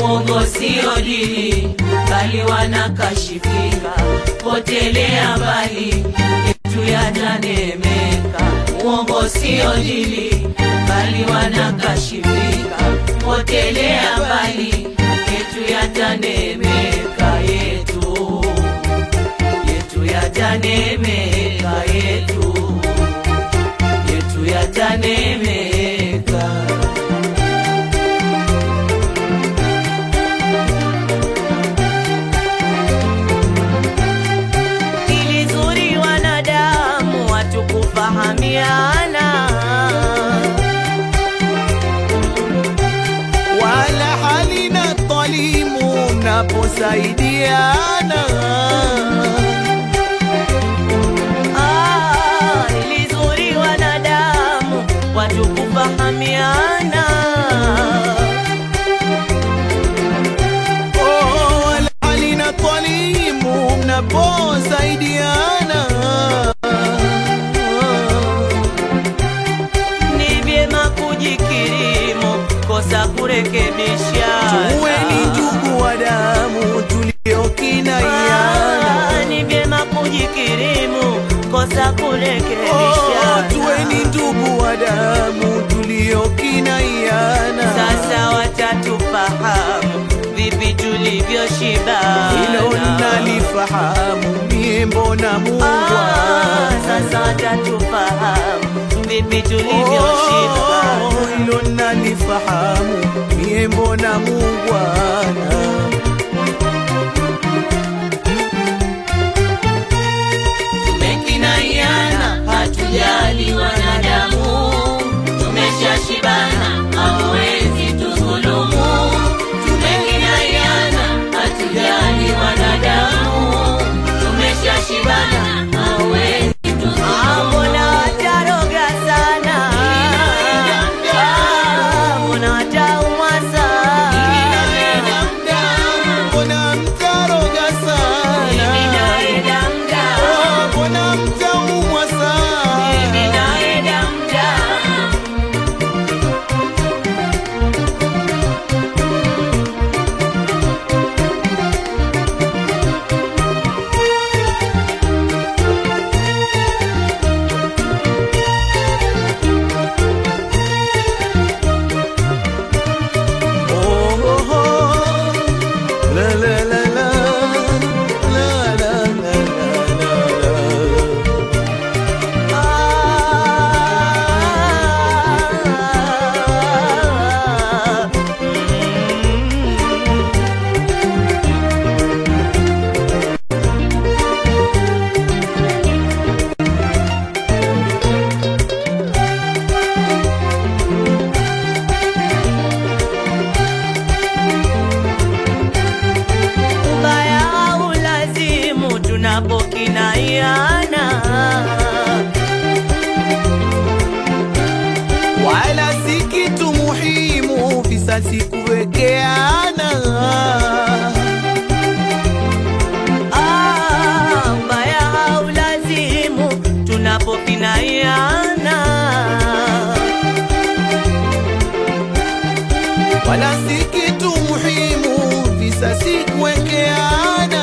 uongo sio dini, bali wanakashifika, potelea mbali, yetu yatanemeka. Uongo sio dini, bali wanakashifika, potelea mbali, yetu yatanemeka. Yetu yatanemeka, yetu yatanemeka. Ilizuri wanadamu watu kufahamiana, wala halina dhalimu mnaposaidiana. Ilizuri wanadamu watu kufahamiana, wala halina dhalimu mnaposaidiana. ni vyema kujikirimu, kosa kurekebishana. Tuweni ndugu wa damu tuliokinaiana. Ni vyema kujikirimu, kosa kurekebishana. Tuweni ndugu wa damu tuliokinaiana. Sasa watatufahamu vipi tulivyoshibana. Hilo nalifahamu mie, mbona muungwana. Sasa watatufahamu vipi tulivyoshibana. Hilo nalifahamu mie, mbona muungwana. Tumekinaiana, hatujali wanadamu, tumeshashibana, hawezi tudhulumu. Tumekinaiana, hatujali wanadamu, tumeshashibana, hawezi tudhulumu. Mbona wataroga sana, mbona wataumwa sana, Mbona mtaroga sana, mbona mtaumwa sana. La la la la, la la la la Ubaya haulazimu tunapokinaiana, wala si kitu muhimu visasi kuwekeana. ubaya haulazimu tunapokinaiana, Wala si kitu muhimu visasi kuwekeana.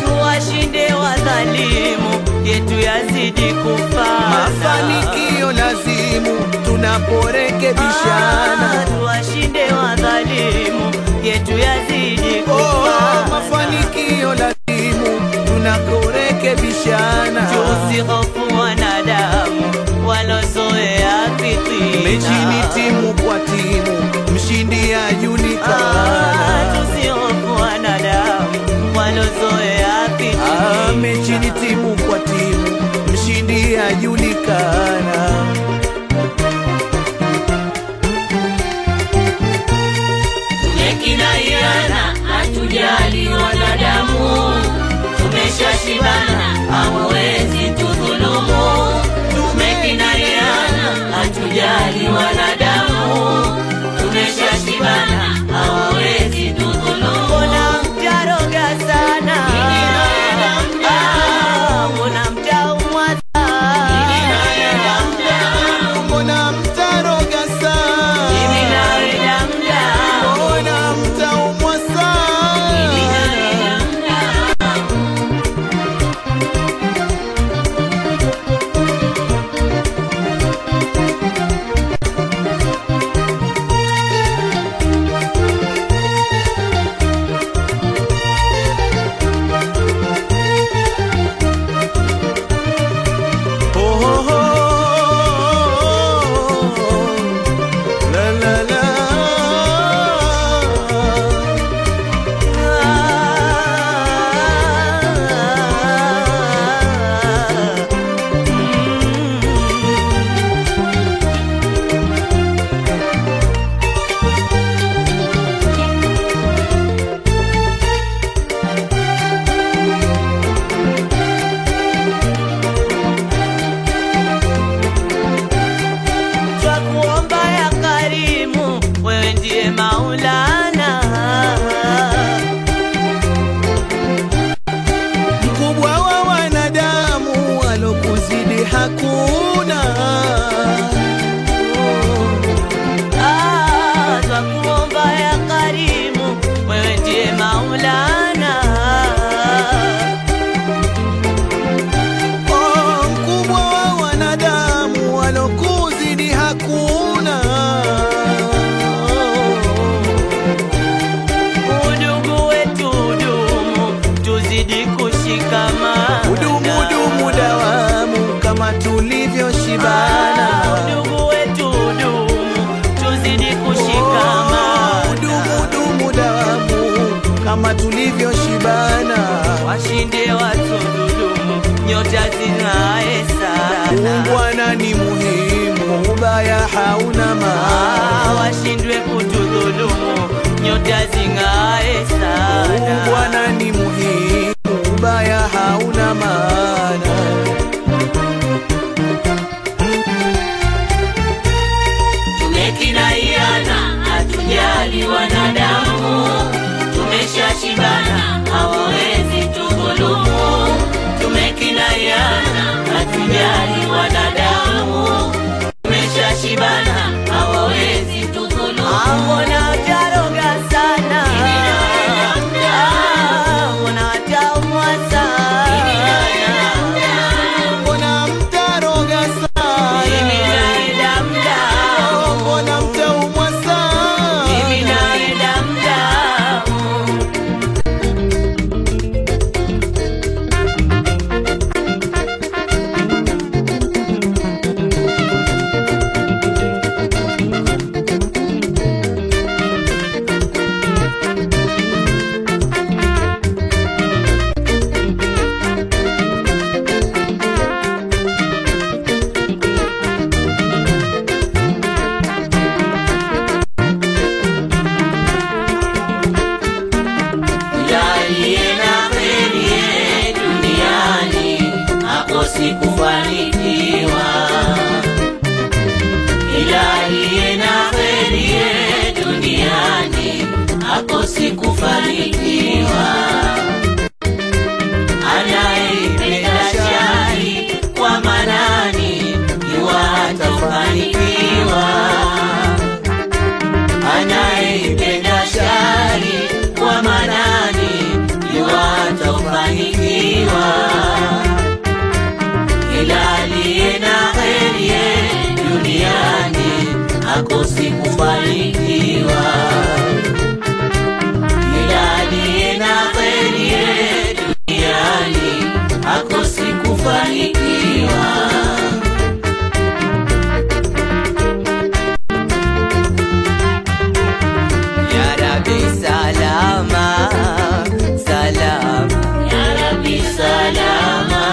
tuwashinde wadhalimu, yetu yazidi kufana. Mafanikio lazimu tunaporekebishana. Tuwashinde wadhalimu, yetu yazidi kufana. Mafanikio lazimu tunaporekebishana. Tusihofu wanadamu walozoea fitina. Mechini timu kwa timu, mshindi yajulikana. Tusihofu wanadamu walozoea fitina. Mechini timu kwa timu, mshindi yajulikana. Tumekinaiana, hatujali wanadamu, tumeshashibana, hawezi tudhulumu. Tumekinaiana, hatujali wanadamu, tumeshashibana, hawezi tudhulumu. Mbona mtaroga sana, mbona mtaumwa sana, Mbona mtaroga sana, kama tulivyoshibana. washinde watudhulumu, nyota zing'ae sana. Ungwana ni muhimu, ubaya hauna maana. Washindwe kutudhulumu, nyota zing'ae sana. Ungwana ni muhimu, ubaya hauna maana. Tumekinaiana, hatujali wanadamu, tumeshashibana, hawawezi tudhulumu. Tumekinaiana, hatujali wanadamu, tumeshashibana, hawawezi tudhulumu. Mbona utaroga sana? Mbona utaumwa sana? Mbona mtaroga sana? Mimi naenda mdamu. Mbona mtaumwa sana? Mimi naenda mdamu. Sikufanikiwa, ila aliye na kheri duniani hakosi kufanikiwa. Anayeipenda shari kwa manani jua atafanikiwa. Anayeipenda shari kwa manani jua atafanikiwa. Ila aliye na kheri duniani hakosi kufanikiwa. Ila aliye na kheri duniani hakosi kufanikiwa. Ya Rabbi salama, salama. Ya Rabbi salama,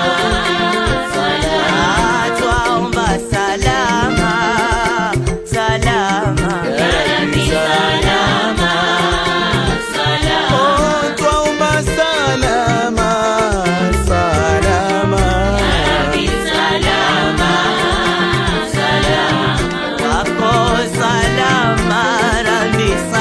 twaomba salama, salama. Ya Rabbi salama, salama. Oh, twaomba salama, salama. Ya Rabbi salama, salama. Wako salama, Rabbi salama.